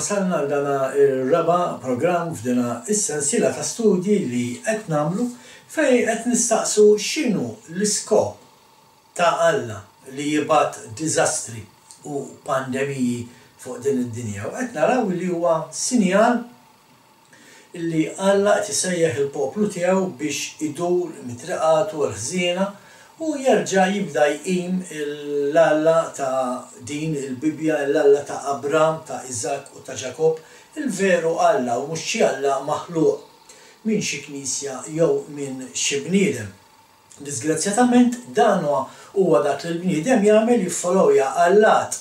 Wasalna għal dana ir-raba' programm f'dina is-sensiela ta' studji li qed nagħmlu fejn qed nistaqsu x'inhu l-iskop ta' Alla li jibgħat diżastri u pandemiji fuq din id-dinja. U qed naraw li huwa sinjal li Alla qed isejjaħ il-poplu tiegħu biex idur mitriqat u l-ħżiena u jerġa' jibda jqim l-Alla ta' din il-Bibja, l-Alla ta' Abram, ta' Iżak u ta' Ġakob, il-veru Alla u mhux xi Alla maħluq minn xi knisja jew minn xi bniedem. Disgrazzjatament dan huwa dak li l-bniedem jagħmel jiffolowja Allat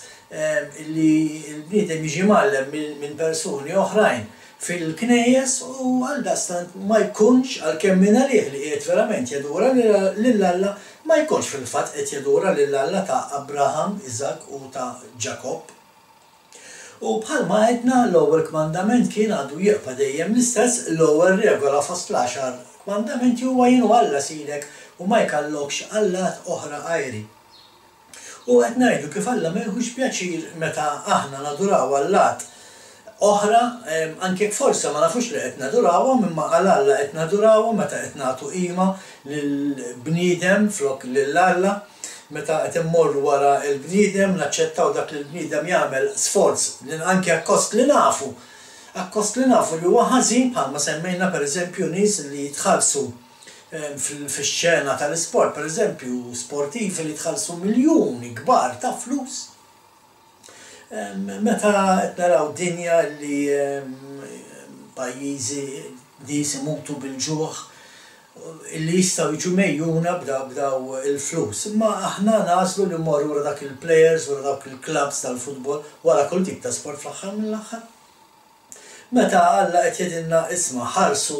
li l-bniedem jiġi mgħallem minn persuni oħrajn fil-knejjes u għaldaqstant ma jkunx għalkemm minn għalih li qiegħed verament jadura lill-Alla ma jkunx fil-fatt qed jadura lill-Alla ta' Abraham, Iżak u ta' Ġakob. U bħalma għedna l-ewwel kmandament kien għadu jibqa' dejjem l-istess, l-ewwel regola fost l-10 kmandamenti huwa jien Alla sidek u ma jkallokx Allat oħra għajri. U qed ngħidu kif Alla ma jħux pjaċir meta aħna naduraw Allat oħra, anke forsa ma nafux li qed nadurawhom imma għal Alla qed nadurawhom meta qed nagħtu qima lill-bniedem flok lill-Alla, meta qed immorru wara l-bniedem naċċettaw dak li l-bniedem jagħmel sforz anke akkost li nafu li huwa ħażin bħalma semmejna pereżempju nies li jitħallsu fix-xena tal-isport, pereżempju sportivi li jitħallsu miljuni kbar ta' flus. Meta qed naraw dinja li pajjiżi nies imutu bil-ġuħ li jistgħu jiġu mejjuna b'daw il-flus. Imma aħna naslu li mmorru wara dak il-plejers, wara dak il-klabs tal-futbol, wara kull tip ta' sport fl-aħħar mill-aħħar. Meta Alla qed jgħidilna isma' ħarsu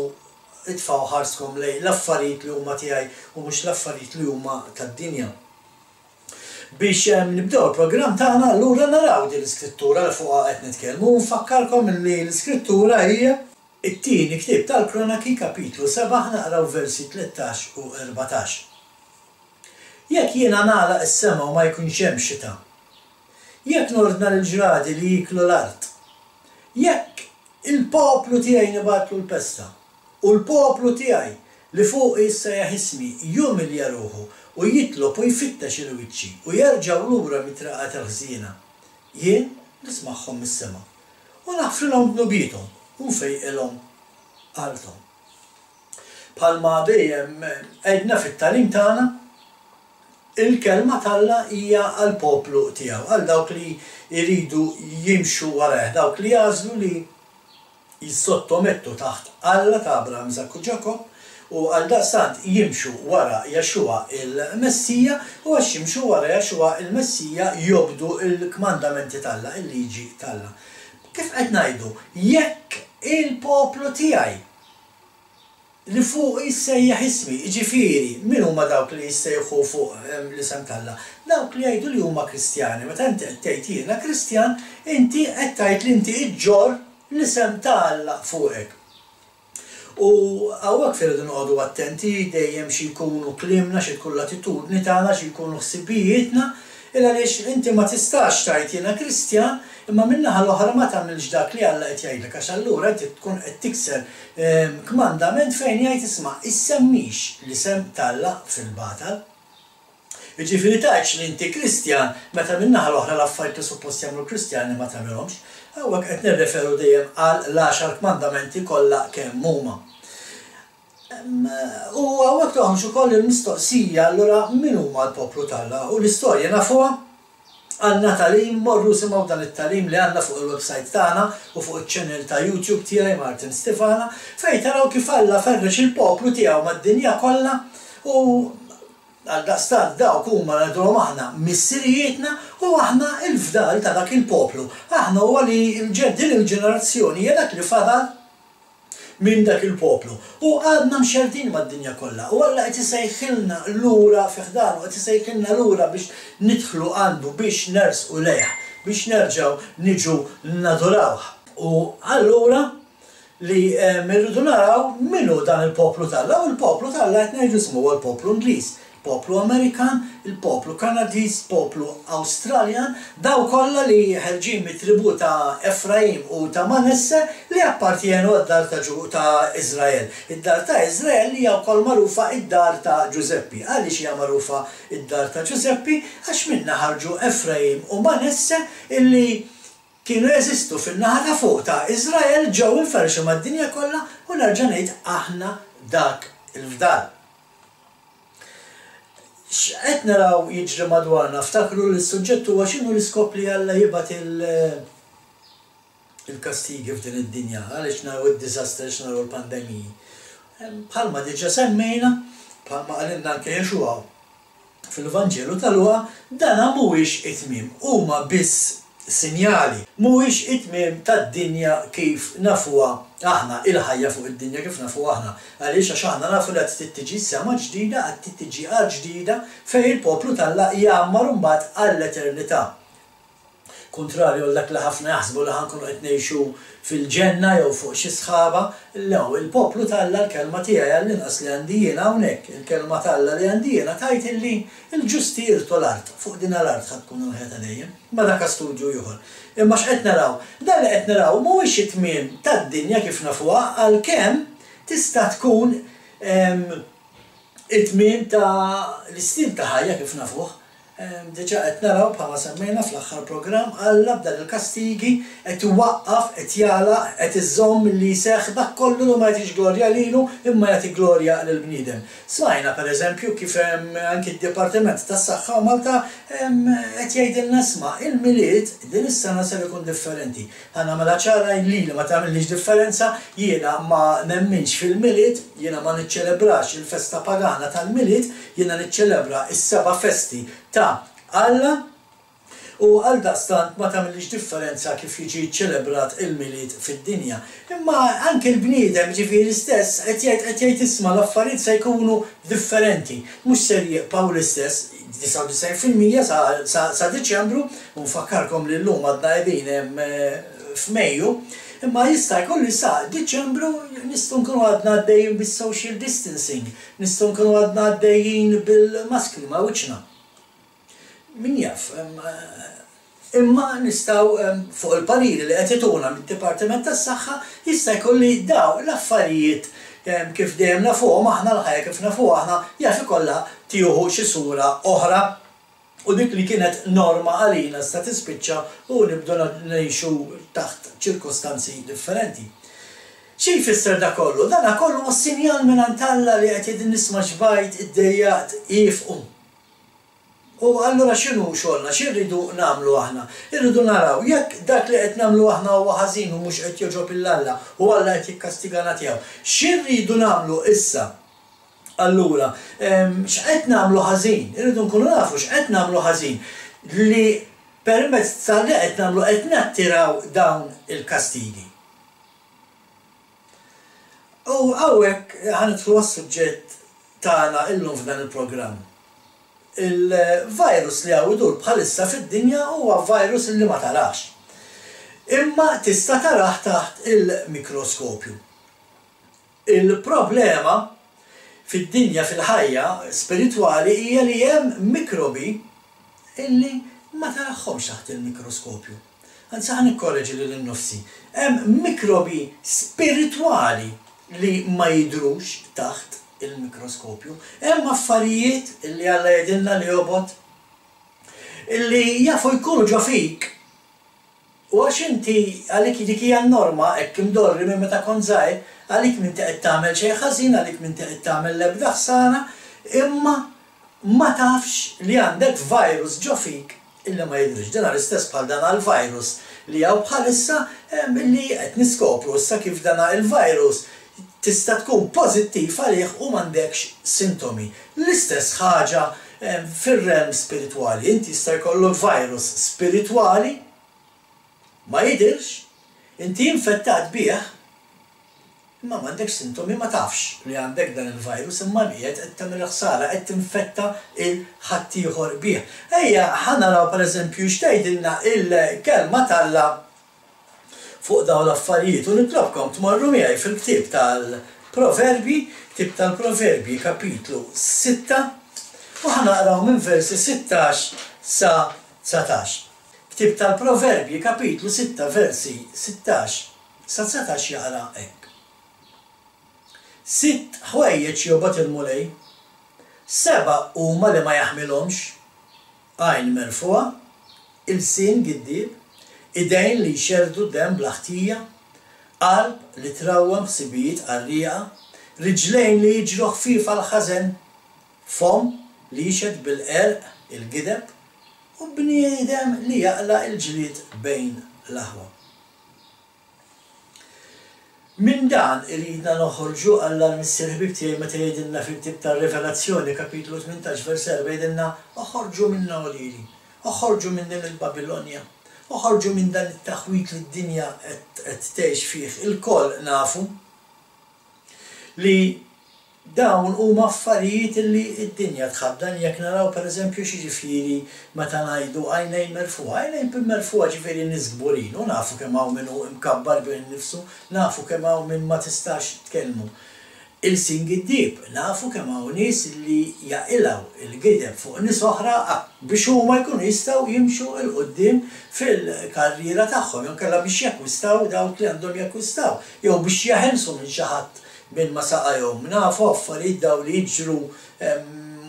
idfgħu ħarskom lejn l-affarijiet li huma tiegħi u mhux l-affarijiet li huma tad-dinja. Biex nibdew il-programm tagħna allura naraw din l-iskrittura li fuqha qed nitkellmu u nfakkarkom li l-iskrittura hija it-tieni ktieb tal-Kronaki kapitlu 7 naqraw versi 13 u 14. Jekk jiena nagħlaq is-sema u ma jkunx hemm xita, jekk nordna l-ġradi li jiklu l-art, jekk il-poplu tiegħi nibgħatlu l-pesta u l-poplu tiegħi li fuq jissejjaħ ismi jumilja ruħu u jitlob u jfittex il-wiċċi u jerġgħu lura mitraqat il-ħżiena, jien nismagħhom mis-sema u naħfrilhom dnubietom u nfejqilhom qalbhom. Bħalma dejjem għedna fit-tagħlim tagħna il-kelma t'Alla hija għall-poplu tiegħu, għal dawk li jridu jimxu warah, dawk li jażlu li jissottomettu taħt Alla ta' Abraham, Iżak u Ġakob u għaldaqstant jimxu wara Jaxua il-Messija u għax jimxu wara Jaxua il-Messija jobdu il-kmandamenti t'Alla, il-liġi t'Alla. Kif qed ngħidu, jekk il-poplu tiegħi li fuq jissejjaħ ismi, jiġifieri min huma dawk li jissejħu fuq l-isem t'Alla? Dawk li jgħidu li huma Kristjani. Meta inti qed tgħid jiena Kristjan, inti qed tgħid li inti ġġorr l-isem t'Alla fuqek. U għawak firdu noqogħdu attenti dejjem xi jkunu klimna, xi tkun l-attitudni tagħna, xi jkunu ħsibijietna, illa għaliex inti ma tistax tgħid jiena Kristjan, imma min-naħa l-oħra ma tagħmilx dak li Alla qed jgħidlek għax allura inti tkun qed tikser kmandament fejn jgħid isma' issemmix l-isem t'Alla fil-batal. Jiġifieri tgħidx li inti Kristjan meta min-naħa l-oħra l-affarijiet li suppost jagħmlu Kristjani ma tagħmilhomx. Hawnhekk qed nirreferu dejjem għal l-10 kmandamenti kollha kemm huma. U hawnhekk toħroġ ukoll il-mistoqsija allura min huma l-poplu t'Alla u l-istorja nafuha għandna tagħlim morru simgħu dan it-tagħlim li għandna fuq il-website tagħna u fuq iċ-channel ta' YouTube tiegħi Martin Stefana fejn taraw kif Alla ferreġ il-poplu tiegħu mad-dinja kollha u għaldaqstant dawk huma ngħidulhom aħna missirijietna u aħna l-fdal ta' dak il-poplu. Aħna huwa li din il-ġenerazzjoni hija dak li fadal minn dak il-poplu. U għadna mxerdin mad-dinja kollha. U Alla qed isejħilna lura fi ħdanu, qed isejħilna lura biex nidħlu għandu biex nersqu lejh, biex nerġgħu niġu nadurawh. U allura li mirridu naraw minnu dan il-poplu t'Alla u l-poplu t'Alla qed ngħidu ismu huwa l-poplu Ingliż. poplu Amerikan, il-poplu Kanadiż, poplu Awstraljan, daw kollha li ħerġin mit-tribu ta' Efraim u ta' Manesse li appartienu għad-dar ta' Izrael. Id-dar ta' Izrael li hija wkoll magħrufa id-dar ta' Giuseppi. Għaliex hija magħrufa id-dar ta' Giuseppi? Għax minna ħarġu Efraim u Manesse illi kienu jeżistu fin-naħa ta' fuq ta' Izrael ġew inferxu mad-dinja kollha u nerġa' ngħid aħna dak il-fdal. X'qed naraw jiġri madwarna, ftakru li s-suġġett huwa x'inhu l-iskop li Alla jibgħat il-kastigi f'din id-dinja, għaliex naraw id-diżastri, għaliex naraw l-pandemiji. Bħalma diġà semmejna, bħalma qalilna anke Jexua fil-Vanġelu tal-Luqa, dan mhuwiex it-tmiem, huma biss sinjali, mhuwiex it-tmiem tad-dinja kif nafuha aħna, il-ħajja fuq id-dinja kif nafu aħna. Għaliex għax aħna nafu li qed tiġi sema ġdida, qed tiġi għal ġdida fejn il-poplu tal-Alla jgħammar mbagħad għall-eternità. Kontrarju għal dak li ħafna jaħsbu li ħankunu qed ngħixu fil-ġenna jew fuq xi sħaba, lew il-poplu tal-Alla l-kelma tiegħi għall-inqas li għandi jiena hawnhekk, il-kelma tal-Alla li għandi jiena tajt illi l-ġusti jirtu l-art, fuq din l-art ħadd tkun il-ħeta dejjem, ma dak studju ieħor. Imma x'qed naraw? Dan li qed naraw mhuwiex it-tmiem tad-dinja kif nafuha għalkemm tista' tkun it-tmiem ta' l-istil ta' ħajja kif nafuh. Diġà qed naraw bħalma semmejna fl-aħħar programm Alla b'dan il-kastigi qed iwaqqaf, qed jagħlaq, qed iżomm li jseħħ dak kollu li ma jagħtix glorja lilu imma jagħti glorja lill-bniedem. Smajna pereżempju kif anke d-Dipartiment tas-Saħħa Malta qed jgħidilna isma' il-milied din is-sena se jkun differenti. Ħa nagħmilha ċara li ma tagħmilniex differenza, jiena ma nemminx fil-milied, jiena ma niċċelebrax il-festa pagana tal-milied, jiena niċċelebra is-seba' festi ta' Alla u għaldaqstant ma tagħmilx differenza kif jiġi ċelebrat il-milied fid-dinja. Imma anke l-bniedem ġifieri stess qed jgħid isma' l-affarijiet se jkunu differenti. Mhux se jibqgħu l-istess 99% sa Diċembru u nfakkarkom li llum għadna qegħdin hemm f'Mejju, imma jista' jkollu sa Diċembru nistgħu nkunu għadna għaddejjin bis-social distancing, nistgħu nkunu għadna għaddejjin bil-maskri ma' wiċċna. Min jaf, imma nistgħu fuq il-pariri li qed ituna mid-Dipartiment tas-Saħħa jista' jkolli daw l-affarijiet kif dejjem nafuhom aħna l-ħajja kif nafuha aħna jaf ikollha tieħu xi sura oħra u dik li kienet norma għalina sta tispiċċa u nibdu ngħixu taħt ċirkostanzi differenti. Xi jfisser da kollu? Dan kollu huwa sinjal minn Alla li qed jgħid nisma' xbajt id-dejjaqt jifqu. U allura x'inhu xogħolna, x'irridu nagħmlu aħna? Irridu naraw jekk dak li qed nagħmlu aħna huwa ħażin u mhux qed joġob il-Alla u Alla qed jikkastigana tiegħu. X'irridu nagħmlu issa? Allura, x'qed nagħmlu ħażin? Irridu nkunu nafu x'qed nagħmlu ħażin li permezz tal-li qed nagħmlu qed nattiraw dawn il-kastigi. U hawnhekk ħanidħlu għas-suġġett tagħna illum f'dan il-programm. Il-virus li għawidur bħalissa fid-dinja huwa virus li ma tarax. Imma tista' taraħ taħt il-mikroskopju. Il-problema fid-dinja fil-ħajja spiritwali hija li hemm mikrobi illi ma taraħħomx taħt il-mikroskopju. Anzi ħan ikkorreġi lil innifsi. Hemm mikrobi spiritwali li ma jidrux taħt il-mikroskopju. Hemm affarijiet illi Alla jgħidilna li jobot illi jafu jkunu ġo fik. U għax inti għalik dik hija norma hekk imdorri minn meta kont żgħir, għalik m'inti qed tagħmel xejn ħażin, għalik m'inti qed tagħmel l-ebda ħsana, imma ma tafx li għandek virus ġo fik illi ma jidrix. Dan l-istess bħal dan għal-virus li hawn bħalissa illi qed niskopru issa kif dan il-virus tista' tkun pożittiv għalih u m'għandekx sintomi. L-istess ħaġa fir-realm spiritwali. Inti jista' jkollok virus spiritwali ma jidhirx, inti infettat bih, imma m'għandekx sintomi ma tafx li għandek dan il-virus imma qiegħed qed tagħmel ħsara qed tinfetta il-ħadd ieħor bih. Ejja ħanaraw pereżempju x'tgħidilna il-kelma tal-Alla fuq dawn l-affarijiet u nitlobkom tmorru miegħi fil-ktieb tal-Proverbi, ktieb tal-Proverbi kapitlu 6 U ħanaqraw minn versi 16 sa 19. Ktib tal-Proverbji kapitlu 6 versi 16 sa 19 jaqra hekk. 6 ħwejjeġ jobgħod il-mulej, 7 huma li ma jaħmilhomx, għajn merfuqa, il-sin giddib, idejn li jxerdu dem bl-ħtija, qalb li trawwam ħsibijiet qarrieqa, riġlejn li jiġru ħfief għal-ħażen, fom li jixed bil-qerq il-gideb, u bniedem li jaqla il-ġlied bejn l-aħwa. Min dan iridna noħorġu Alla l-Missier ħbib tiegħi meta jgħidilna fit-tip tar-Revelazzjoni kapitlu 18 vers 4 jgħidilna oħorġu minna ulili, oħorġu minn din il-Babilonja, oħorġu minn dan it-taħwit li d-dinja qed tgħix fih. Il-koll nafu li dawn huma affarijiet li d-dinja tħaddan jekk naraw pereżempju xi ġifieri meta ngħidu għajnejn merfuqa, għajnejn merfuqa ġifieri nies kburin, u nafu kemm hawn minnu mkabbar bejn nifsu, nafu kemm hawn min ma tistax tkellmu. Il-sin giddib, nafu kemm hawn nies li jaqilgħu il-gideb fuq nies oħra biex huma jkunu jistgħu jimxu l qudiem fil-karriera tagħhom, jew kellha biex jakkwistaw dawk li għandhom jakkwistaw, jew biex jaħelsu minn xi ħadd minn ma saqajhom. Nafu affarijiet dawn li jiġru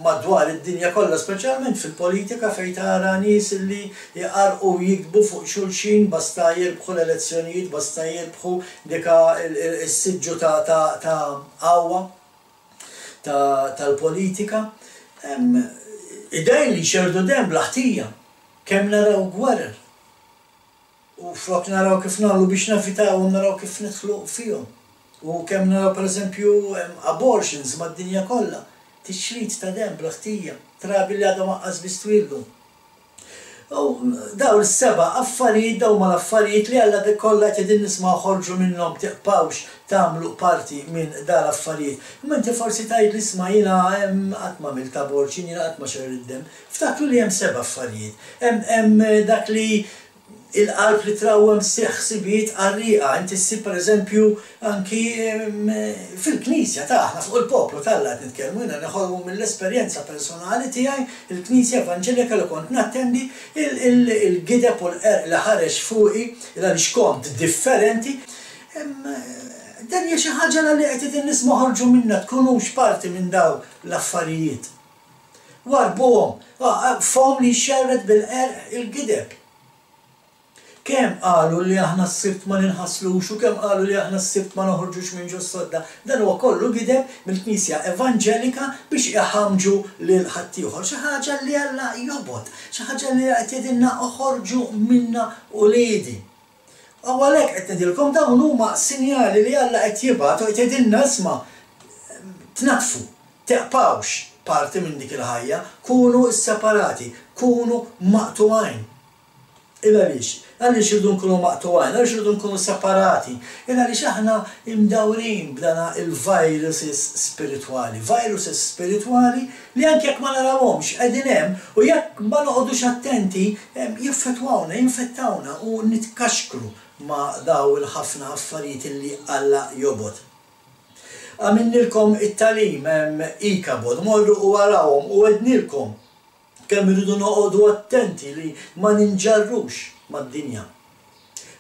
madwar id-dinja kollha, speċjalment fil-politika fejn tara nies li jqarqu jiktbu fuq xulxin basta jirbħu l-elezzjonijiet, basta jirbħu dika s-siġġu ta' qawwa tal-politika. Idejn li xerdu dem bl-ħtija, kemm naraw gwerer. U flok naraw kif nagħmlu biex nafitawhom naraw kif nidħlu fihom. U kemm naraw pereżempju abortions mad-dinja kollha, tixrid ta' dem bl-ħtija, trabi li għadhom aqqas biss twildu. U daw is-7 affarijiet daw mal-affarijiet li Alla dik kollha qegħdin nisma' ħorġu minnhom tiqpawx tagħmlu parti minn dar affarijiet. Imma inti forsi tgħid li isma' jiena qatt m'għamilt abortion, jiena qatt ma xer id-dem. Ftakru li hemm 7 affarijiet. Hemm dak li il-qalb li trawwem ħsibijiet qarrieqa, inti ssib pereżempju anki fil-Knisja tagħna fuq il-poplu tal-Alla qed nitkellmu jiena neħolmu mill-esperjenza personali tiegħi il-Knisja Evanġelika li kont nattendi il-gideb u l-qerq li ħareġ fuqi għaliex kont differenti. Dan hija xi ħaġa li qed nisma' ħorġu minnha tkunux parti minn dawn l-affarijiet. Warbuhom, fom li xerred bil-qerq il-gideb. Kemm qalu li aħna s-sibt ma ninħaslux u kemm qalu li aħna s-sibt ma noħorġux minn ġus sodda. Dan huwa kollu gideb mill-Knisja Evanġelika biex iħammġu lil ħaddieħor. Xi ħaġa li Alla jobod, xi ħaġa li qed jgħidilna oħorġu minna uliedi. U għalhekk qed ngħidilkom dawn huma sinjali li Alla qed jibgħat u qed jgħidilna isma' tnatfu, teqpawx parti minn dik il-ħajja, kunu separati, kunu maqtuwajn. Għaliex irridu nkunu maqtuwajn, għaliex irridu nkunu separati, għaliex aħna imdawrin b'dana il-viruses spirituali. Viruses spirituali li anke jekk ma narawhomx qegħdin hemm u jekk ma noqogħdux attenti jiffettwawna, jinfettawna u nitkaxkru ma' daw il-ħafna affarijiet li Alla jobod. Għamilnilkom it-talim ikabod, morru u warawhom u għednilkom kemm irridu noqogħdu attenti li ma ninġarrux mad-dinja.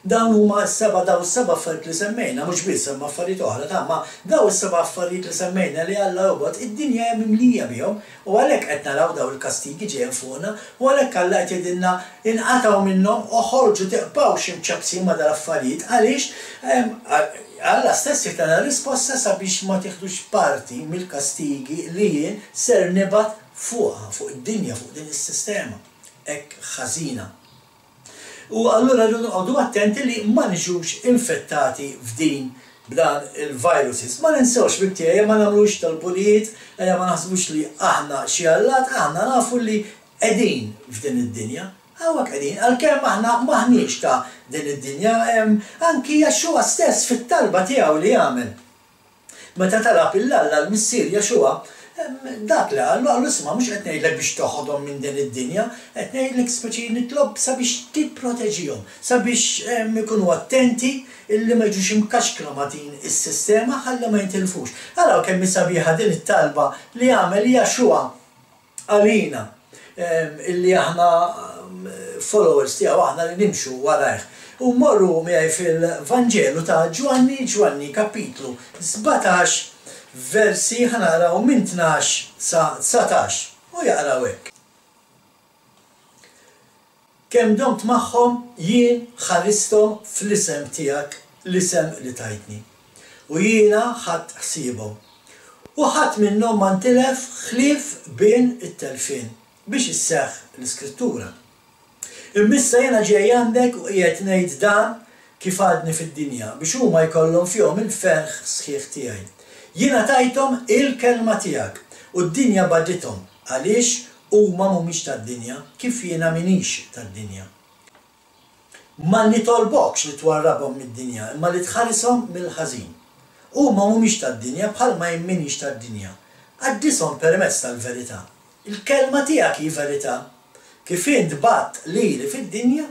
Dawn huma daw is-7 affarijiet li semmejna, mhux biss hemm affarijiet oħra, ma daw is-7 affarijiet li semmejna li Alla jobgħod id-dinja hemm mimlija bihom u għalhekk qed naraw daw il-kastigi ġejjin fuqna u għalhekk Alla qed jgħidilna inqatgħu minnhom u ħorġu tiqpawx imċabsin ma' dal-affarijiet għaliex Alla stess jagħtina risposta sabiex ma tieħdux parti mill-kastigi li jien ser nibgħat fuqha, fuq id-dinja, fuq din is-sistema hekk ħażina. U allura rridu noqogħdu attenti li ma niġux infettati f'din b'dan il-viruses. Ma ninsewx bit-tiegħi ma nagħmlux tal-pulijiet, ma naħsbux li aħna xi Allat, aħna nafu li qegħdin f'din id-dinja. Hawnhekk qegħdin, għalkemm aħna maħniex ta' din id-dinja, anki Jaxxua stess fit-talba tiegħu li jagħmel. Meta talab il-Alla l-Missier Jaxxua, dak li għallu isma' mhux qed ngħidlek biex toħodhom minn din id-dinja, qed ngħidlek speċi nitlob sabiex tipproteġihom, sabiex ikunu attenti illi ma jiġux imkaxkra ma' din is-sistema ħalli ma jintilfux. Araw kemm sabiħa din it-talba li jagħmel Jaxxua għalina illi aħna followers tiegħu aħna li nimxu warajh. U morru miegħi fil-Vanġelu ta' Ġwanni kapitlu 17 versi ħanaraw minn 12 sa 19 u jaqraw hekk. Kemm domt magħhom jien ħaristhom fl-isem tiegħek l-isem li tajtni. U jiena ħadd ħsiebhom. U ħadd minnhom ma ntilef ħlief bejn it-telfien biex isseħħ l-Iskrittura. Immissa jiena ġej għandek u qiegħed ngħid dan kif għadni fid-dinja biex huma jkollhom fihom il-ferħ sħiħ tiegħi. Jiena tajthom il-kelma tiegħek u d-dinja badithom għaliex huma mhumiex tad-dinja kif jiena minix tad-dinja. Ma nitolbokx li twarrabhom mid-dinja imma li tħarishom mill-ħażin. Huma mhumiex tad-dinja bħalma jien minix tad-dinja. Għaddishom permezz tal-verità. Il-kelma tiegħek hi verità. Kif int batt lili fid-dinja,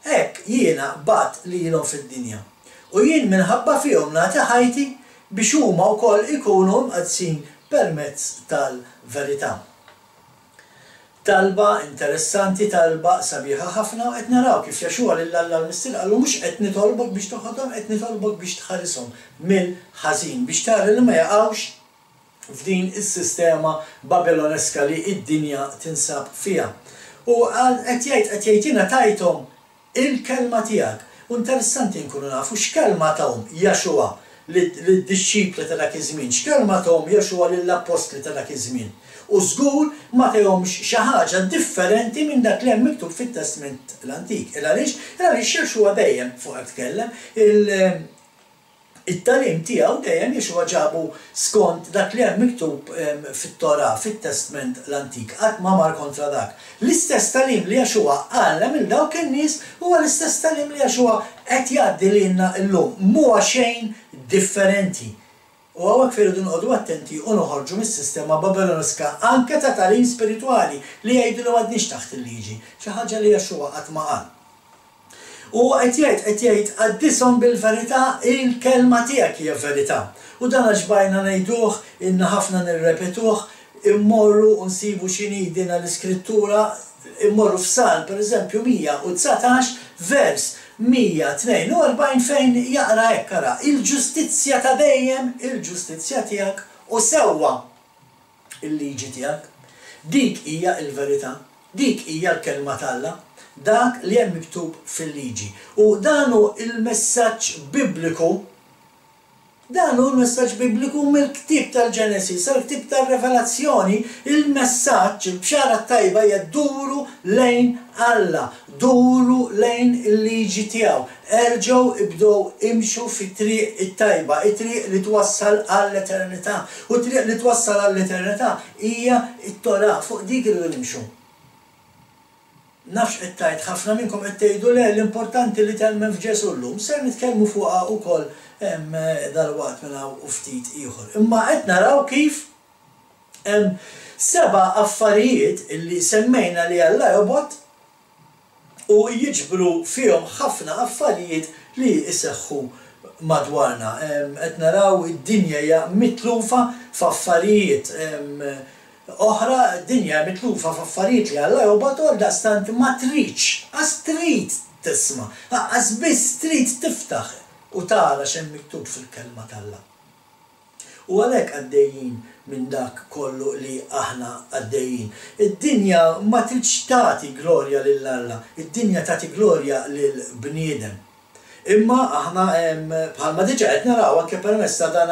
hekk jiena batt lilhom fid-dinja. U jien minħabba fihom nagħti ħajti biex huma wkoll ikunu mqaddsin permezz tal-verità. Talba interessanti, talba sabiħa ħafna, qed naraw kif Jaxua lill-Alla l-Mistier qalu mhux qed nitolbok biex toħodhom, qed nitolbok biex tħarishom mill-ħażin biex tara li ma jaqgħux f'din is-sistema babiloneska li id-dinja tinsab fiha. U qed jgħid jiena tajthom il-kelma tiegħek. U interessanti nkunu nafu x'kelma tagħhom Jaxua lid-dixxipli ta' dak iż-żmien, x'kelma tagħhom Jaxua lill-apostli ta' dak iż-żmien. U żgur ma tgħihomx xi ħaġa differenti minn dak li hemm miktub fit-Testament l-Antik. Għaliex Jaxua dejjem fuq qed tkellem it-talim tiegħu dejjem Jaxua ġabu skont dak li hemm miktub fit-Torah, fit-Testament l-Antik, qatt ma mar kontra dak. L-istess talim li Jaxua għallem il dawk in-nies huwa l-istess talim li Jaxua qed jgħaddi lilna llum, mhuwa xejn differenti. U għawek fejridu nqodu attenti u noħorġu mis-sistema babiloneska anke ta' talim spirituali li jgħidu li għadniex taħt il-liġi, xi ħaġa li Jaxua qatt ma qal. U qed jgħid għaddishom bil-verità il-kelma tiegħek hija verità. U dan ġbajna ngħiduh, inna ħafna nirrepetuh, immorru u nsibu x'inhi din l-Iskrittura, immorru f'Salm pereżempju 119 vers 142 fejn jaqra hekk ara, il-ġustizzja ta' dejjem, il-ġustizzja tiegħek u sewwa il-liġi tiegħek. Dik hija l-verità, dik hija l-kelma tal-Alla, dak li hemm miktub fil-liġi. U dan hu il-messaġġ bibliku, dan hu l-messaġġ bibliku mill-ktieb tal-Ġenesis, sal-ktieb tal-Revelazzjoni, il-messaġġ il-bxara tajba hija duru lejn Alla, duru lejn il-liġi tiegħu. Erġgħu ibdew imxu fit-triq it-tajba, it-triq li twassal għall-eternità. U t-triq li twassal għall-eternità hija t-Torah, fuq dik irridu nimxu. Nafx qed tgħid ħafna minnkom qed tgħidu le l-importanti li temmen f'Ġesu llum, ser nitkellmu fuqha wkoll dalwaqt minn hawn u ftit ieħor. Imma qed naraw kif hemm 7 affarijiet illi semmejna li Alla jobgħod u jiġbru fihom ħafna affarijiet li jseħħu madwarna. Qed naraw id-dinja hija mitlufa f'affarijiet oħra, d-dinja mitlufa f'affarijiet li Alla jobgħod u għaldaqstant ma tridx, għas trid tisma', għas biss trid tiftaħ u tara x'hemm miktub fil-kelma tal-Alla. U għalhekk għaddejjin minn dak kollu li aħna għaddejjin. Id-dinja ma tridx tagħti glorja lill-Alla, id-dinja tagħti glorja lill-bniedem. Imma aħna bħalma diġà qed naraw anke permezz ta' dan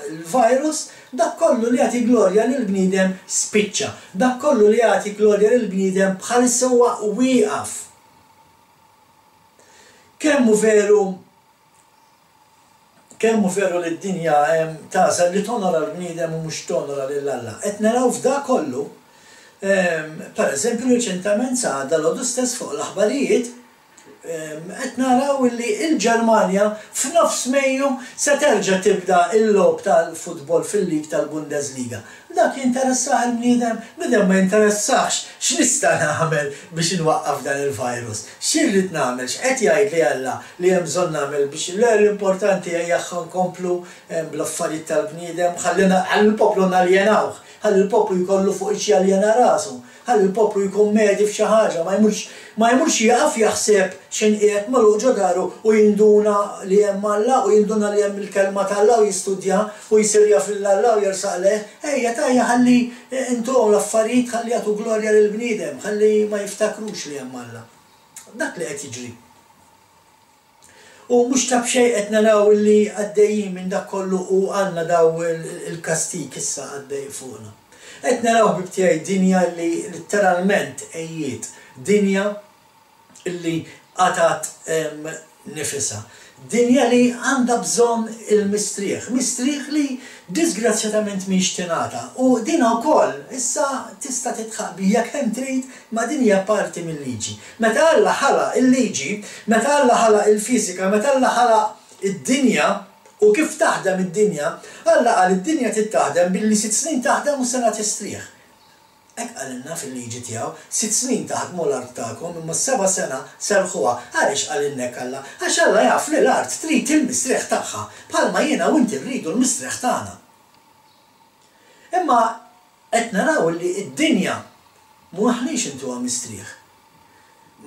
il-virus, dak kollu li jagħti glorja lill-bniedem spiċċa, dak kollu li jagħti glorja lill-bniedem bħalissa huwa wieqaf. Kemm veru li d-dinja tasal li tonora l-bniedem u mhux tonora lill-Alla. Qed naraw f'da kollu, pereżempju riċentament għadha l-għodu stess fuq l-aħbarijiet, qed naraw li l-Ġermanja f'nofs Mejju se terġa' tibda il-logħob tal-futbol fil-lig tal-Bundesliga. Dak jinteressaħ il-bniedem, bidem ma jinteressax x'nista' nagħmel biex inwaqqaf dan il-virus. X'irrid nagħmel, x'qed jgħid li Alla li hemm bżonn nagħmel biex l-importanti hija nkomplu bl-affarijiet tal-bniedem ħallina għall-poplu naljenawh ħalli l-poplu jkollu fuq iċ-xjaljena rasu, ħalli l-poplu jkun medi f'xi ħaġa, ma jmurx jaqaf jaħseb x'inqiegħed magħluq ġo daru u jinduna li hemm Alla u jinduna li hemm il-kelma tal-Alla u jistudja u jsirja fil-Alla u jersaq leh. Ejja tajja ħalli intuhom l-affarijiet ħalli jagħtu glorja lill-bniedem, ħalli ma jiftakrux li hemm Alla. Dak li qed jiġri. U mhux ta' b'xejn qed naraw li għaddejjin minn dak kollu u għandna daw il-kastik issa għaddej fuqna. Qed naraw bibtiegħi dinja li letteralment ejjiet, dinja li qatat nifisha. Dinja li għandha bżonn il-mistrieħ, mistrieħ li disgrazzjatament mhix tingħata. U din wkoll issa tista' titħaq bija kemm trid ma' din hija parti mill-liġi. Meta Alla ħalaq il-liġi, meta Alla ħalaq il-fiżika, meta Alla ħalaq id-dinja u kif taħdem id-dinja, Alla qal id-dinja tittaħdem billi 6 snin taħdem u sena tistrieħ. Hekk qalilna fil-liġi tiegħu, 6 snin taħdmu l-art tagħkom imma 7 sena serħuha. Għaliex qalilnek Alla? Għax Alla jaf li l-art trid il-mistrieħ tagħha bħalma jiena u inti rridu l-mistrieħ tagħna. Imma qed naraw li d-dinja m'aħniex intuha mistrieħ.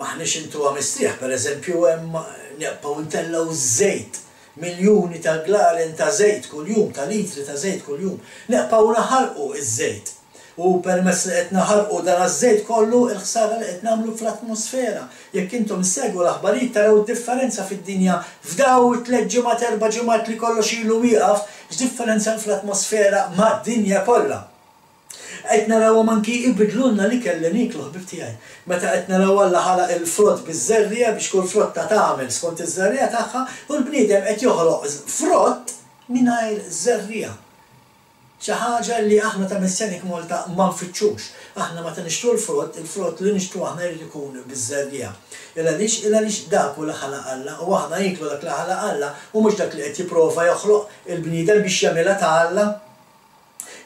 M'aħniex intuha mistrieħ, pereżempju hemm neqgħu ntellaw żejt, miljuni ta' glaren ta' żejt kuljum, ta' litri ta' żejt kuljum. Neqgħu naħarqu iż-żejt. U permess li qed naħarqu dan iż-żejt kollu il-ħsara li qed nagħmlu fl-atmosfera. Jekk intom segwu l-aħbarijiet taraw id-differenza fid-dinja f'daw 3 ġimgħat 4 ġimgħat li kollox ilu wieqaf, x'differenza fl-atmosfera mad-dinja kollha. Qed narawhom anki ibidlulna li kelli niklu ħbib tiegħi. Meta qed naraw Alla ħalaq il-frott biż-żerrija biex kull frotta tagħmel skont iż-żerrija tagħha u l-bniedem qed joħloq frott mingħajr żerrija. Xi ħaġa li aħna ta' Messjenik Malta ma nfittxux. Aħna meta nixtru il-frott li nixtru aħna jrid ikun biż-żerrija. Għaliex dak hu li ħalaq Alla u aħna niklu dak li ħalaq Alla u mhux dak li qed jipprova joħloq il-bniedem biex jagħmilha ta' Alla.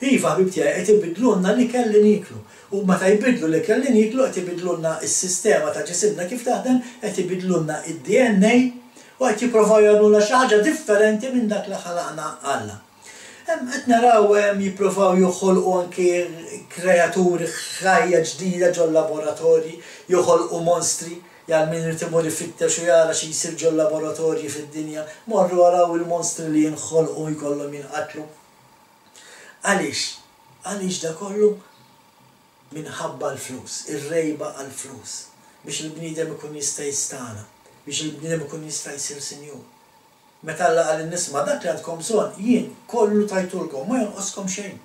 Iva ħbib tiegħi qed ibidlulna li kelli niklu. U meta jbidlu li kelli niklu qed ibidlulna s-sistema ta' ġisimna kif taħdem, qed ibidlulna id-DNA u qed jippruvaw jagħmlulna xi ħaġa differenti minn dak li ħalaqna Alla. Qed naraw jippruvaw joħolqu anke kreaturi ħajja ġdida ġol laboratorji, joħolqu monstri, jgħal min irid imur ifittex u jara xi jsir ġol laboratorji fid-dinja, morru waraw il-monstri li jinħolqu jkollhom jinqatlu. Għaliex da kollu minħabba l-flus, ir-rejba għall-flus, biex il-bniedem ikun jista' jistana, biex il-bniedem ikun jista' jsir sinjur. Meta Alla qal in-nisma' dak li għandkom bżonn jien kollu tajtulkom ma jonqoskom xejn.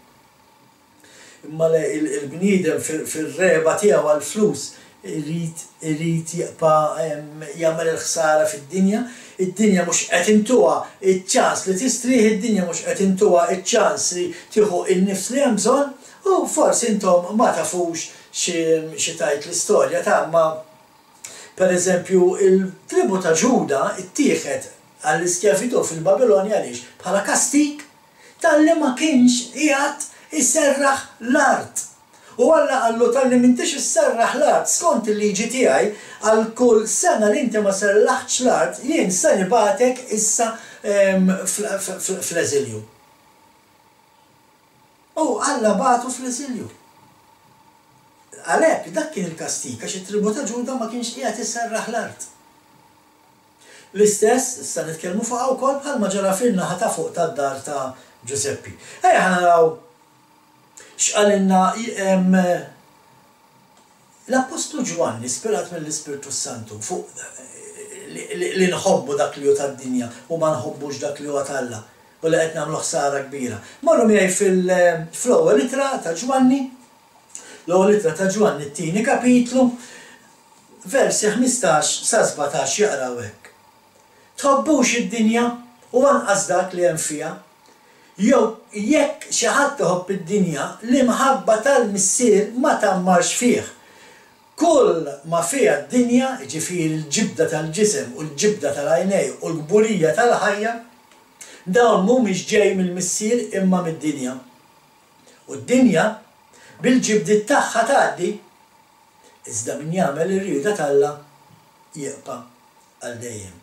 Imma il-bniedem fir-reba tiegħu għall-flus irid jibqa' jagħmel il-ħsara fid-dinja, id-dinja mhux qed intuha iċ-ċans li tistrieħ, id-dinja mhux qed intuha iċ-ċans li tieħu n-nifs li hemm bżonn, u forsi intom ma tafux xi tajt l-istorja ta' ma pereżempju il-tribu ta' Ġuda ttieħed għall-iskjavitu fil-Babilonja għaliex bħala kastik tal-li ma kienx qiegħed isserraħ l-art. U Alla qallu tal-li m'intix isserraħ l-art skont il-liġi tiegħi għal kull sena li inti ma serraħx l-art jien se nibatek issa fl-eżilju. U Alla batu fl-eżilju. Għalhekk dak kien il-kastik għax it-tribu ta' Ġuda ma kienx qiegħed isserraħ l-art. L-istess, issa nitkellmu fuqha wkoll bħalma ġara fin-naħa ta' fuq tad-dar ta' Giuseppi. Ejja naraw x'qalilna l-Apostlu Ġwanni ispirat mill-Ispirtu Santu fuq li nħobbu dak li hu tad-dinja u ma nħobbux dak li hu ta' Alla u li qed nagħmlu ħsara kbira. Morru miegħi fl-ewwel ittra ta' Ġwanni, l-ewwel ittra ta' Ġwanni t-tieni kapitlu, versi 15 sa 17 jaqraw hekk. Tħobbux id-dinja u anqas dak li hemm fiha. Jew jekk xi ħadd iħobb id-dinja li mħabba tal-missier ma tammarx fih. Kull ma fiha d-dinja, jiġifieri l-ġibda tal-ġisem u l-ġibda tal-għajnej u l-gburija tal-ħajja, dawn mhumiex ġej mill-missier imma mid-dinja. U d-dinja bil-ġibdiet tagħha tgħaddi, iżda min jagħmel ir-rieda t'Alla jibqa' għal dejjem.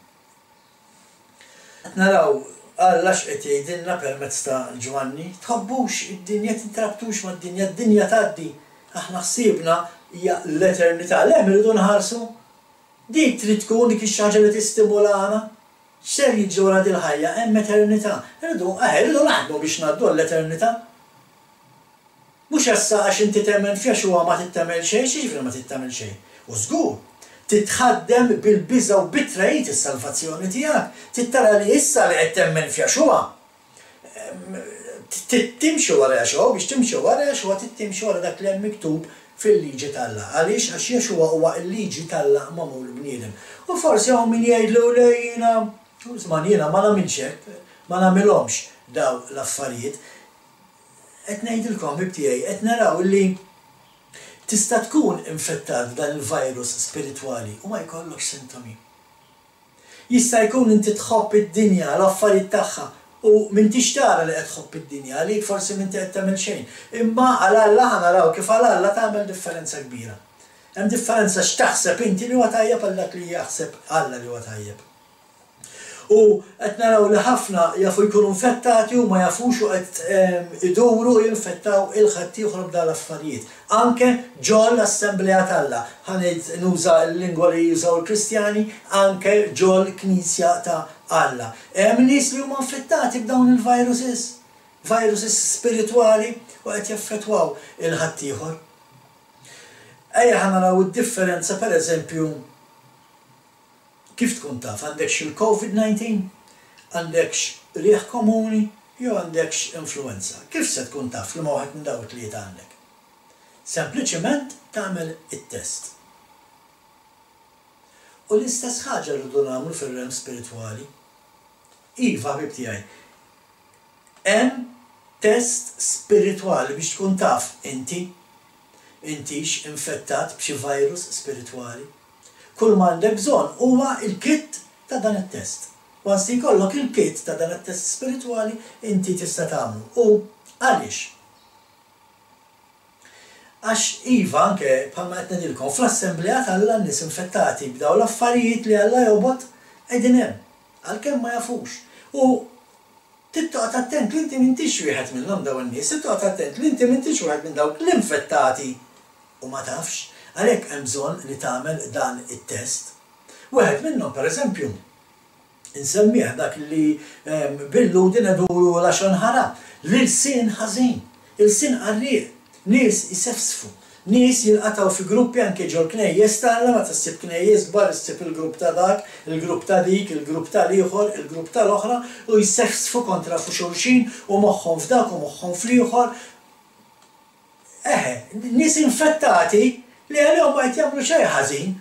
Naraw Alla x'qed jgħidilna permezz ta' Ġwanni, tħobbux id-dinja tintrabtux mad-dinja, d-dinja tgħaddi. Aħna ħsiebna hija l-eternità, l-hemm irridu nħarsu. Dik trid tkun dik ix-xaġa li tistimulana. X'ser jiġi wara din il-ħajja hemm eternità. Irridu naħdmu biex ngħaddu l-eternità. Mhux issa għax inti temmen fiha huwa ma tittemel xejn, x'jiġifieri ma tittemel xejn. U żgur, titħaddem bil-biża' u bitrejt is-salvazzjoni tiegħek. Tittara li issa li qed temmen fiha huwa. Timxi wara xogħol biex timxi wara xogħol tittimxi wara dak li hemm miktub fil-liġi tal-Alla. Għaliex għax Jexua huwa l-liġi tal-Alla magħmul bniedem. U forsi hawn min jgħidlu lejna, jiena ma nagħmilx hekk, ma nagħmilhomx daw l-affarijiet. Qed ngħidilkom bibtiegħi, qed naraw li tista' tkun infettat dan il-virus spiritwali u ma jkollokx sintomi. Jista' jkun inti tħobb id-dinja, l-affarijiet tagħha u m'intix tara li qed tħobb id-dinja, għalik forsi m'inti qed tagħmel xejn. Imma għal Alla naraw kif għal Alla tagħmel differenza kbira. Hemm differenza x'taħseb inti li huwa tajjeb għal dak li jaħseb Alla li huwa tajjeb. U qed naraw li ħafna jafu jkunu infettati u ma jafux u qed iduru jinfettaw il-ħadd ieħor b'dan l-affarijiet. Anke ġol l-Assembleja tal-Alla. Ħanejd nuża l-lingwa li jużaw il-Kristjani, anke ġol Knisja ta' Alla. Hemm nies li huma infettati b'dawn il-viruses, viruses spiritwali u qed jaffettwaw il-ħadd ieħor. Ejja ħanaraw id-differenza pereżempju kif tkun taf, għandekx il-COVID-19, għandekx rieħ komuni, jew għandekx influenza. Kif se tkun taf li ma waħed minn dawn it-tlieta għandek? Sempliċement tagħmel it-test. U l-istess ħaġa rridu nagħmlu fir-realm spiritwali. Iva ħbib tiegħi. Hemm test spiritwali biex tkun taf intix infettat b'xi virus spiritwali. Kull ma għandek bżonn huwa il-kit ta' dan it-test. Once jkollok il-kit ta' dan it-test spiritwali inti tista' tagħmlu. U għaliex? Għax iva anke bħalma qed ngħidilkom fl-Assembleja tal-Alla nies infettati b'daw l-affarijiet li Alla jobgħod qegħdin hemm għalkemm ma jafux. U tittoqgħod attent li inti m'intix wieħed minnhom dawn in-nies, tittoqgħod attent li inti m'intix wieħed minn dawk l-infettati u ma tafx. Għalhekk hemm bżonn li tagħmel dan it-test. Wieħed minnhom pereżempju insemmih dak li bil-ludi neduru l-għaxon ħara, l-sin ħażin, il-sin qarrieq, nies isefsfu, nies jinqataw fi gruppi anke ġol knejjes tagħna ma tissib knejjes kbar issib il-grupp ta' dak, il-grupp ta' dik, il-grupp tal-ieħor, il-grupp tal-oħra u jsefsfu kontra fu xulxin u moħħhom f'dak u moħħhom fl-ieħor. Nies infettati li għalihom ma qed jagħmlu xejn ħażin,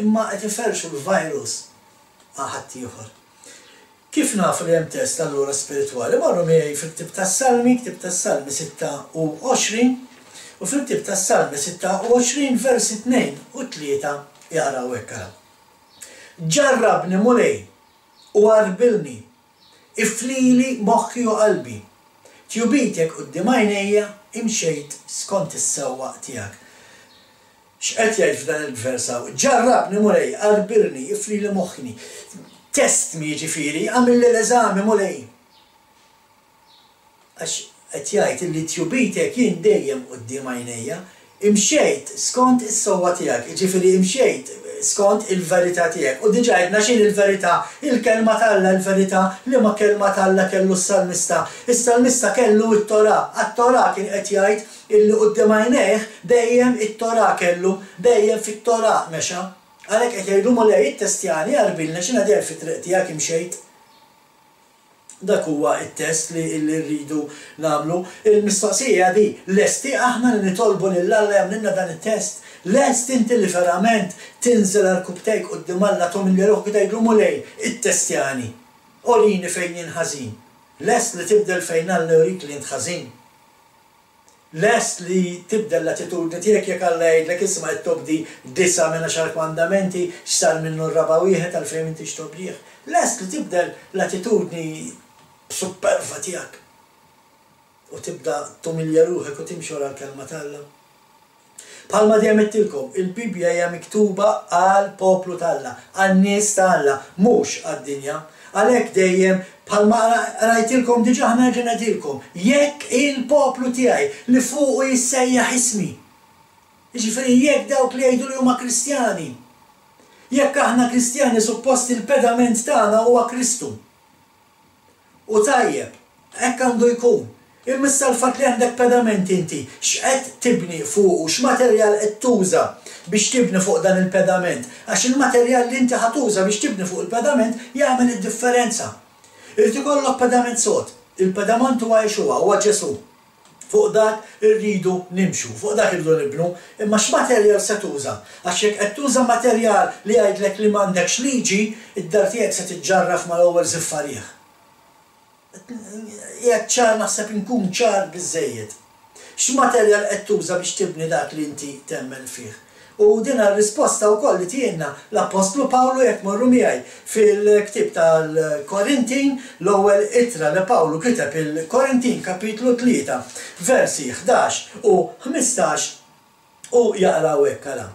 imma qed iferxu l-virus ħadd ieħor. Kif nafu li hemm test allura spiritwali? Marru miegħi fil-ktieb tas-Salmi, ktieb tas-Salmi 26 u fil-ktieb tas-Salmi 26 versi 2 u 3 jaqraw hekk. Ġarrabni mulej u qarbilni, iflili moħħi u qalbi, tjubitek quddiem għajnejja imxejt skont is-sewwaq tiegħek. X'qed jgħid f'dan il-versaw? Ġarrabni mulej, qarbilni, iflili moħħini. Test mi ġifieri, għamil l-eżami mulej. Għax qed jgħid li tjubitek jien dejjem quddiem għajnejja, imxejt skont is-sewwa tiegħek, jiġifieri imxejt skont il-verità tiegħek. U diġà għedna x'in il-verità, il-kelma tal-Alla il-verità, li ma kelma tal-Alla kellu s-salmista. Is-salmista kellu it-Torah, għat-Torah kien qed jgħid illi quddiem għajnejh dejjem it-Torah kellu, dejjem fit-Torah mexa. Għalhekk qed jgħidu mulej it-testjani qarbilna x'inha dejjem fit-triq tiegħek imxejt. Dak huwa it-test li rridu nagħmlu. Il-mistoqsija di lesti aħna li nitolbu lill-Alla jagħmlilna dan it-test. Lest inti li verament tinżel għal-kubtejk quddiem Alla tomilli ruħ bidejlu mulej it-testjani. Orini fejn jien ħażin. Lest li tibdel fejn Alla jurik li int ħażin. Lest li tibdel l-attitudni tiegħek jekk Alla jgħidlek isma' t-tobdi 9 minn 10 mandamenti x'sar minnu r-raba' wieħed għalfejn inti x'toblih. Lest li tibdel l-attitudni superva tiegħek u tibda tumilja ruħek u timxi wara l-kelma tal-Alla. Bħalma dejjem qedtilkom, il-Bibja hija miktuba għal poplu tal-Alla, għan-nies tal-Alla, mhux għad-dinja. Għalhekk dejjem bħalma rajtilkom diġà ħnerġa' ngħidilkom, jekk il-poplu tiegħi li fuqu jissejjaħ ismi. Jiġifieri jekk dawk li jgħidu li huma Kristjani. Jekk aħna Kristjani suppost il-pedament tagħna huwa Kristu. U tajjeb, hekk għandu jkun. Immissa l-fatt li għandek pedament inti, x'qed tibni fuq, x'materjal qed tuża biex tibni fuq dan il-pedament. Għax il-materjal li inti ħatuża biex tibni fuq il-pedament jagħmel id-differenza. Irid ikollok pedament sod. Il-pedament huwa Jexua, huwa Ġesu. Fuq dak irridu nimxu, fuq dak irridu nibnu, imma x'materjal se tuża. Għax jekk qed tuża materjal li jgħidlek li m'għandekx liġi, id-dar tiegħek se tiġġarraf mal-ewwel żiffarieħ. Jekk ċar naħseb inkun ċar biżżejjed. X'materjal qed tuża biex tibni dak li inti temmen fih. U din ir-risposta wkoll li tienna l-Apostlu Pawlu jekk morru miegħi fil-ktieb tal-Korintin, l-ewwel ittra li Pawlu kiteb il-Korintin kapitlu 3, versi 11 u 15 u jaqraw hekk ara.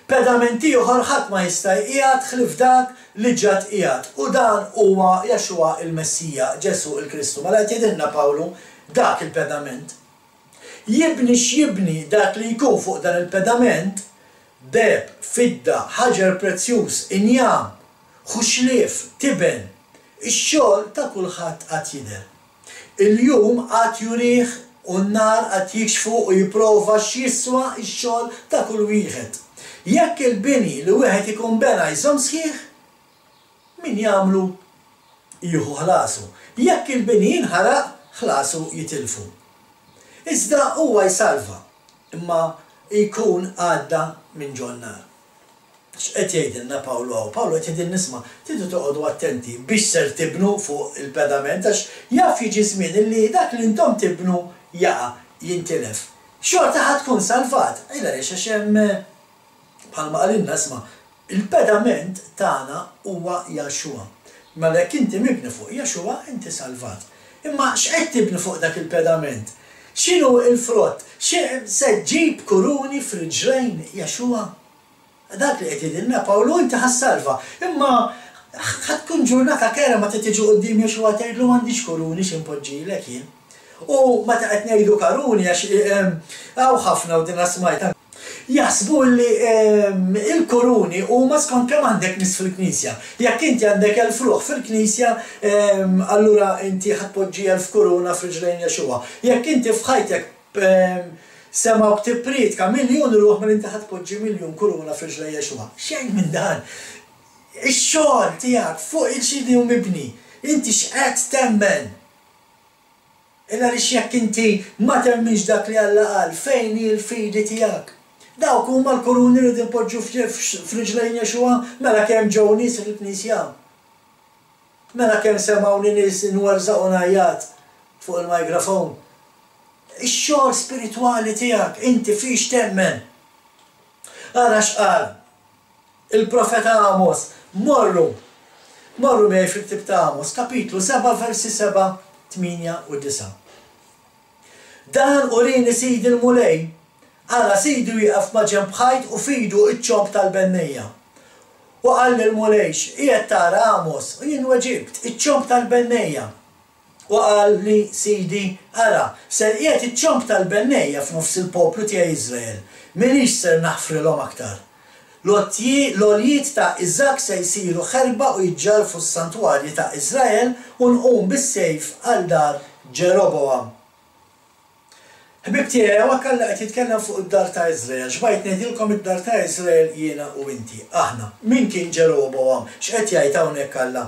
Pedament ieħor ħadd ma jista' jqiegħed ħlif dak li ġad qiegħed u dan huwa Jexua il-Messija, Ġesu il-Kristu. Mela qed jgħidilna Pawlu dak il-pedament. Jibni x'jibni dak li jkun fuq dan il-pedament deb, fidda, ħaġar prezzjuż, injam, xuxlief, tiben, ix-xogħol ta' kulħadd qatt jidher. Il-jum qatt jurih u n-nar qatt jikxfu u jipprova x'jiswa x-xogħol ta' kull wieħed. Jekk il-bini li wieħed ikun bena jżomm sħiħ, min jagħmlu jieħu ħlasu. Jekk il-bini jinħaraq, ħlasu jitilfu. Iżda huwa jsalva, imma jkun għadda minn ġonnar. X'qed jgħidilna Pawlu hawn? Pawlu qed jgħidilna nisma' tridu toqgħodu attenti biex ser tibnu fuq il-pedament għax jaf jiġi żmien illi dak li intom tibnu jaqa' jintilef. Xorta ħadd tkun salvat, għaliex għax hemm bħalma qalilna isma' il-pedament tagħna huwa Jexua. Mela jekk inti mibni fuq Jexua inti salvat. Imma x'qed tibni fuq dak il-pedament? X'inhu l-frott? Se ġġib kuruni f'riġlejn Jexua? Dak li qed jgħidilna Pawlu inti ħassalva. Imma ħadd tkun ġurnata kera ma tiġi quddiem Jexua tgħidlu m'għandix kuruni x'impoġġilek jien. U meta qed ngħidu karuni għax hawn ħafna u din smajta. Jasbu li il-kuruni huma skont kemm għandek nies fil-Knisja. Jekk inti għandek 1000 ruħ fil-Knisja, allura inti ħatpoġġi 1000 kuruna f'riġlejn Jexua. Jekk inti f'ħajtek semgħu tippriedka miljun ruħ minn inti ħatpoġġi miljun kuruna f'riġlejn Jexua. Xejn minn dan. Ix-xogħol tiegħek fuq il-xidi u mibni. Inti x'qed temmen. Illa għaliex jekk inti ma temminx dak li Alla qal fejn il-fidi tiegħek. Dawk huma l-kuruni li tinpoġġu f'riġlejn Jexua mela kemm ġew nies fil-Knisja. Mela kemm semgħu nies inwarżaqu ngħajjat fuq il-mikrofon. Ix-xogħol spiritwali tiegħek inti fiex temmen. Ara x'qal il-profeta Amos, morru miegħi fil-ktieb ta' Amos, kapitlu 7 versi 7, 8 u 9. Dan urini Sidi l-mulej, ara Sidu jieqaf ma' ġenb ħajt u fidu iċ-ċomp tal-bennija. U qal l-mulejx, qiegħed tara Amos, u jien weġibt iċ-ċomp tal-bennija. U qal li Sidi, ara, ser qiegħed iċ-ċomp tal-bennija f'nofs il-poplu tiegħi Iżrael. Minix ser naħfrilhom aktar. L-oljiet ta' Iżak se jsiru ħerba u jiġġarfu s-santwarji ta' Iżrael u nqum bis-sejf għal dar Ġeroboam. Ħbib tiegħi hawnhekk Alla qed jitkellem fuq id-dar ta' Iżrael. X'bajt ngħidilkom id-dar ta' Iżrael jiena u inti. Aħna, min kien Ġeroboam? X'qed jgħid hawnhekk Alla?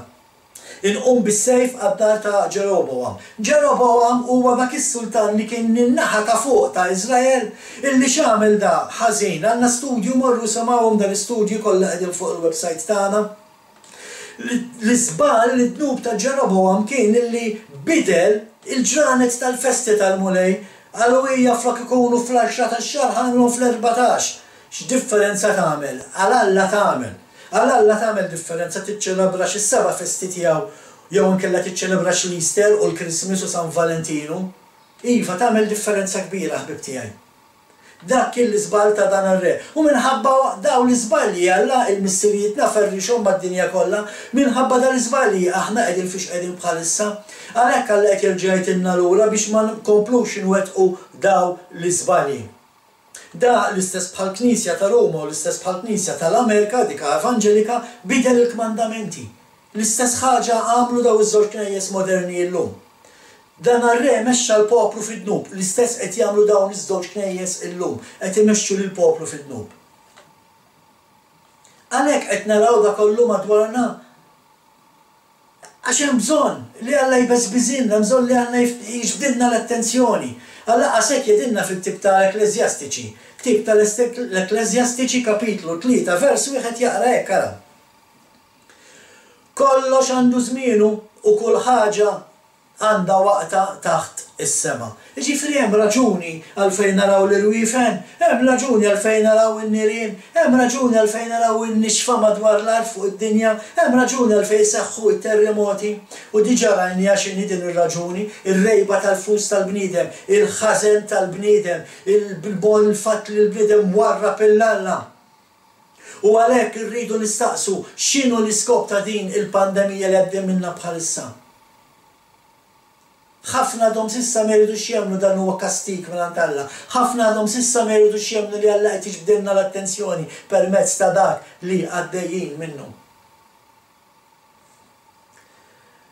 Inqum bis-sejf għad-dar ta' Ġeroboam. Ġeroboam huwa dak is-sultan li kien in-naħa ta' fuq ta' Iżrael illi x'għamel da ħażin. Għandna studju morru semgħuhom dan l-istudju kollha qegħdin fuq il-website tagħna. L-iżbal li dnub ta' Ġeroboam kien illi bidel il-ġranet tal-festi tal-mulej għallu hija flok ikunu fl-10 tax-xahar ħamilhom fl-14. X'differenza tagħmel? Għal Alla tagħmel. Għal Alla tagħmel differenza tiċċelebra x'is-seba' festi tiegħu jew inkella tiċċelebra l-Easter u l-Christmas u San Valentinu. Iva tagħmel differenza kbira ħbib tiegħi. Dak kien l-iżbal ta' dan ir-re. U minħabba daw l-iżbalji Alla il-missirijiet naferrixhom mad-dinja kollha, minħabba dan l-iżbalji aħna qegħdin fiex qegħdin bħalissa. Għalhekk Alla qed jerġa' jgħidilna lura biex ma nkomplux inwettqu daw l-iżbalji. Da l-istess bħal Knisja ta' Roma u l-istess bħal Knisja tal-Amerika dik Evanġelika bidel il-kmandamenti. L-istess ħaġa għamlu daw iż-żewġ knejjes moderni llum. Dan ar-re mexxa l-poplu fid-dnub, l-istess qed jagħmlu dawn iż-żewġ knejjes illum, qed imexxu lill-poplu fid-dnub. Għalhekk qed naraw da kollu madwarna għax hemm bżonn li Alla jbeżbiżilna, bżonn li Alla jiġbdilna l-attenzjoni. Alla qasek jedilna fit-tib tal-Ekleżjastiċi. Ktib tal-Ekleżjastiċi kapitlu 3 vers 1 jaqra hekk ara. Kollox għandu żmienu u kull ħaġa għandha waqta taħt is-sema. Ġifri hemm raġuni għalfejn naraw l-irwiefen, hemm raġuni għalfejn naraw in-nirien, hemm raġuni għalfejn naraw in-nixfa madwar l-art fuq id-dinja, hemm raġuni għalfejn seħħu t-terremoti. U diġà rajni x'inhi din ir-raġuni, ir-rejba tal-flus tal-bniedem, il-ħażen tal-bniedem, il-fatt li l-bniedem warrab il-Alla. U għalhekk irridu nistaqsu x'inhu l-iskop ta' din il-pandemija li għaddej minnha bħalissa. ħafna għadhom sissa ma jridux jagħmlu dan huwa kastik minn Alla. Ħafna għadhom sissa ma jridux jagħmlu li Alla qed jiġbdilna l-attenzjoni permezz ta' dak li għaddejjin minnu.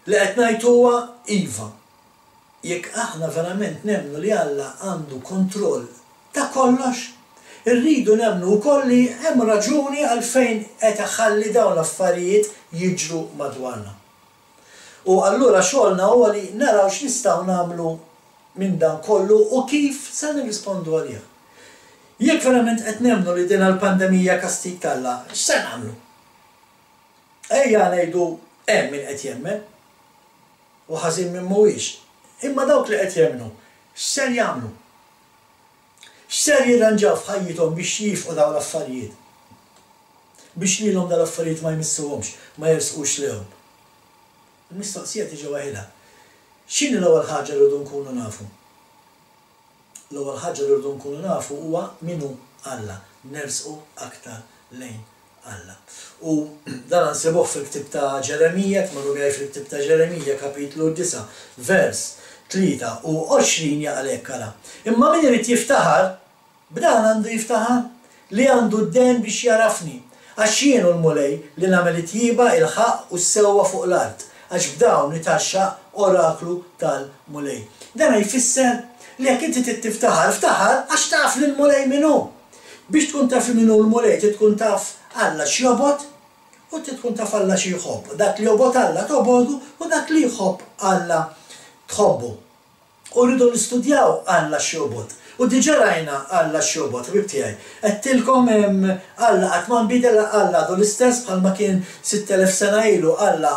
Li qed ngħid huwa iva. Jekk aħna verament nemmnu li Alla għandu kontroll ta' kollox, irridu nemmnu wkoll li hemm raġuni għalfejn qed iħalli dawn l-affarijiet jiġru madwarna. U allura xogħolna huwa li naraw x'nistgħu nagħmlu minn dan kollu u kif se nirrispondu għalih. Jekk verament qed nemmnu li din il-pandemija kastik Alla, x'se nagħmlu? Ejja ngħidu hemm min qed jemmen u ħażin minn mhuwiex. Imma dawk li qed jemmnu, x'ser jagħmlu? X'ser jirranġaw f'ħajjithom biex jifqu dawn l-affarijiet? Biex lilhom dawn l-affarijiet ma jmissuhomx, ma jersqux lihom. Il-mistoqsija tiġi waħedha. X'inhi l-ewwel ħaġa li rridu nkunu nafu? L-ewwel ħaġa li rridu nkunu nafu huwa minhu Alla, nersqu aktar lejn Alla. U dan nsibuh fil-ktieb ta' Ġeremija, tmorru miegħi fil-ktieb ta' Ġeremija kapitlu 9, vers 23 jaqlek ara. Imma min irid jiftaħar, b'dan għandu jiftaħar li għandu d-den biex jarafni. Għax jienu l-mulej li nagħmel it-tjiba, il-ħaq u s-sewwa fuq l-art. Għax b'dawn nitaxxa oraklu tal-mulej. Dan jfisser li jekk inti tiftaħar, ftaħar għax taf li l-mulej minnu. Biex tkun taf minnu l-mulej, tkun taf Alla x'jobod u tkun taf Alla x'jħobb. Dak li jobod Alla tobodu u dak li jħobb Alla tħobbu. U rridu nistudjaw Alla x'jobod. U diġà rajna Alla x'jobod, ħbib tiegħi. Qedtilkom Alla qatt ma nbidel Alla għadu l-istess bħalma kien 6000 sena ilu Alla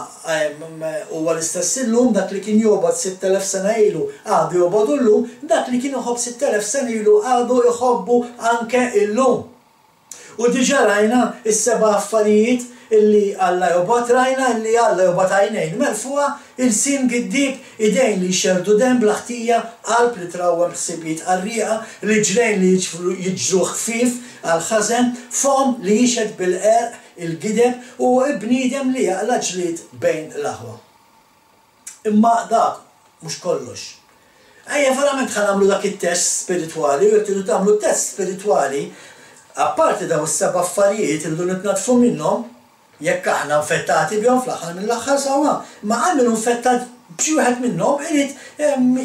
huwa l-istess illum, dak li kien jobod 6000 sena ilu għadu jobodu llum, dak li kien iħobb 6000 sena ilu għadu jħobbu anke illum. U diġà rajna is-seba' affarijiet illi Alla jobod, rajna illi Alla jobod għajnejn merfuqa, il-sin giddib, idejn li jxerdu dem blaħtija, qalb li trawwam ħsibiet qarrieqa, riġlejn li jiġru ħfief għal-ħażen, fom li jixed bil-qerq il-gideb u bniedem li jaqla ġlied bejn l-aħwa. Imma dak mhux kollox. Ejja verament ħanamlu dak it-test spiritwali u jekk tridu tagħmlu test spiritwali, apparti dawn is-seba' affarijiet irridu nitnatfu minnhom, jekk aħna infettati bihom fl-aħħar mill-aħħar sewwa, ma għamil infettat b'xi wieħed minnhom irid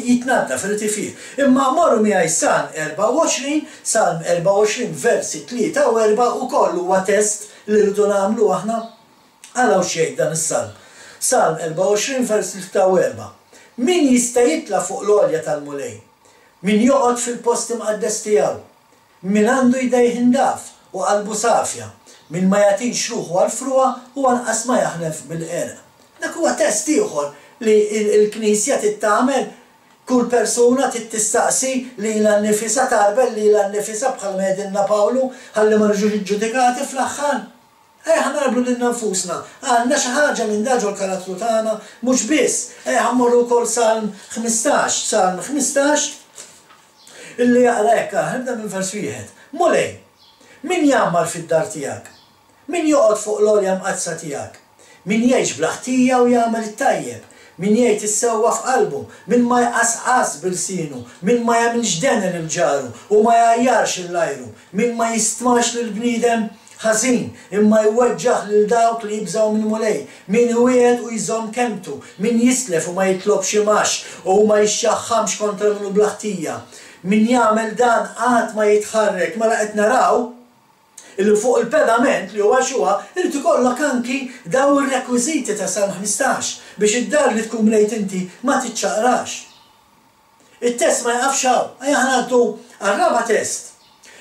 jitnaddaf irid ifih. Imma morru miegħi Salm 24, Salm 24 versi 3 u 4 ukoll huwa test li rridu nagħmlu aħna. Araw xejn dan is-Salm. Salm 24 versi 3 u 4. Min jista' jitla' fuq l-għolja tal-mulej? Min joqgħod fil-post imqaddes tiegħu? Min għandu jdejh indaf u qalbu safja? Min ma jagħtix ruħu għall-fruqa u anqas ma jaħnef bil-qerq. Dak huwa test ieħor li l-Knisja tittamel kull persuna tistaqsi li l-annifisa tarbel li l-annifisa bħal medinna Pawlu ħalli ma rġux ġudikati fl-aħħar. Ħana nablu lil nfusna, għandna xi ħaġa minn daġu l-karattru tagħna mhux biss. Ħammorru wkoll Salm 15, Salm 15 illi jaqra hekk nibda minn vers wieħed. Mulej, min jammar fid-dar tiegħek? Min joqgħod fuq l-olja mqazza tiegħek? Min jgħix bl-ħtija u jagħmel it-tajjeb? Min jgħid issewwa f'qalbu, min ma jqasqas bil-sinu, min ma jagħmilx denen il-ġaru u ma jgħajjarx il-lajru, min ma jistmax lill-bniedem ħażin, imma jweġġaħ lil dawk li jibżgħu minn mulej, min iwiegħed u jżomm kemmtu, min jislef u ma jitlobx imax u ma jixxaħħamx kontra minnu bl-ħtija. Min jagħmel dan qatt ma jitħarrek, mela qed naraw illi fuq il-pedament li huwa xuha irid ikollok anki daw ir-rekwiżiti ta' Salm 15 biex id-dar li tkun bnejt inti ma tiċċaqrax. Il-test ma jaqafx hawn, aħna għaddu għar-raba test.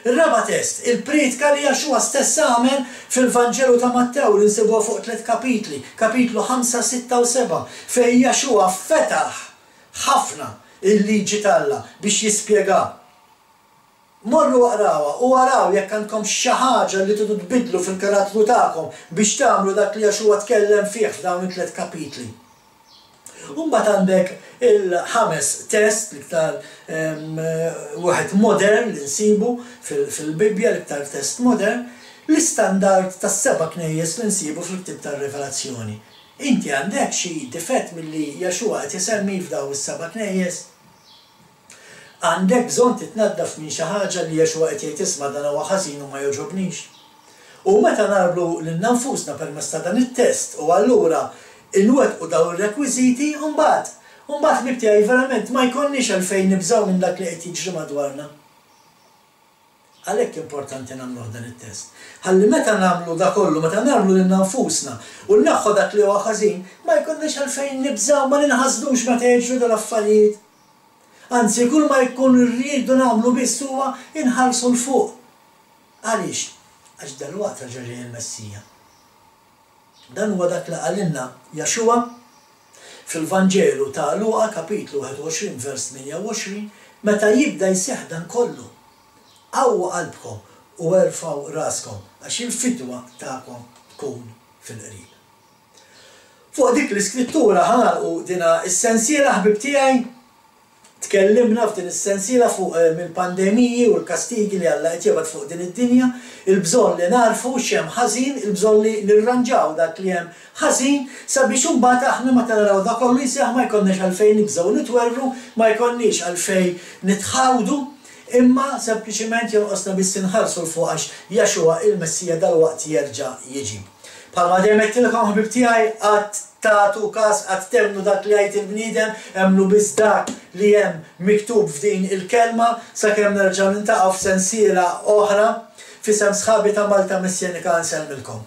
Ir-raba test, il-pritka li Jaxua stess għamel fil-Vanġelu ta' Mattew li nsibuha fuq 3 kapitli, kapitlu 5, 6 u 7, fejn Jaxua fetaħ ħafna il-liġi tal-Alla biex jispjega. Morru waqrawa u waraw jekk għandkom xi ħaġa li tridu tbidlu fil-karattru tagħkom biex tagħmlu dak li Jaxua tkellem fih f'dawn it-3 kapitli. Mbagħad għandek il-5 test l-iktar wieħed modern li nsibu fil-Bibja l-iktar test modern, l-istandard tas-7 knejjes li nsibu fil-Ktieb tar-Rivelazzjoni. Inti għandek xi difett milli Jaxua qed isemmi f'dawn is-7 knejjes? Għandek bżonn titnaddaf minn xi ħaġa li Jaxua qed jgħid isma' dan huwa ħażin u ma jogħġobnix. U meta narblu lil nfusna permezz ta' dan it-test u allura inwettqu daw ir-rekwiżiti u mbagħad nibtieq verament ma jkollniex għalfejn nibżgħu minn dak li qed jiġri madwarna. Għalhekk importanti nagħmlu dan it-test. Ħalli meta nagħmlu da kollu, meta nagħmlu lil nfusna u naħħu dak li huwa ħażin, ma jkollniex għalfejn nibżgħu ma ninħasdux meta jiġru dal-affarijiet. Anzi, kull ma jkun rridu nagħmlu biss huwa inħarsu l-fuq. Għaliex? Għax dalwaqt raġa' ġej il-Messija. Dan huwa dak li qalilna Jaxua fil-Vanġelu ta' Luqa kapitlu 21 vers 28 meta jibda jseħħ dan kollu. Qawwu qalbkom u erfgħu raskom għax il-fidwa tagħkom tkun fil-qrib. Fuq dik l-iskrittura ħanalqu dina is-sensiela ħbib tiegħi tkellimna f'din is-sensiela fuq mill-pandemiji u l-kastigi li Alla qed jibgħat fuq din id-dinja, il-bżonn li narfu x'hemm ħażin, il-bżonn li nirranġaw dak li hemm ħażin sabiex imbagħad aħna meta naraw dak kollu jseħħ ma jkollniex għalfejn nibżgħu nitwerru, ma jkollniex għalfejn nitħawdu, imma sempliċement jonqosna biss inħarsu l fuq għax Jaxua il-Messija dalwaqt jerġa' jiġi. Bħalma dejjem qedtilkom ħbib tiegħi qatt tagħtu każ qatt temnu dak li jgħid il-bniedem, emnu biss dak li hemm miktub f'din il-kelma sakemm nerġgħu nintaqgħu f'sensiela oħra f'isem sħabi ta' Malta Missjanika nsellmilkom.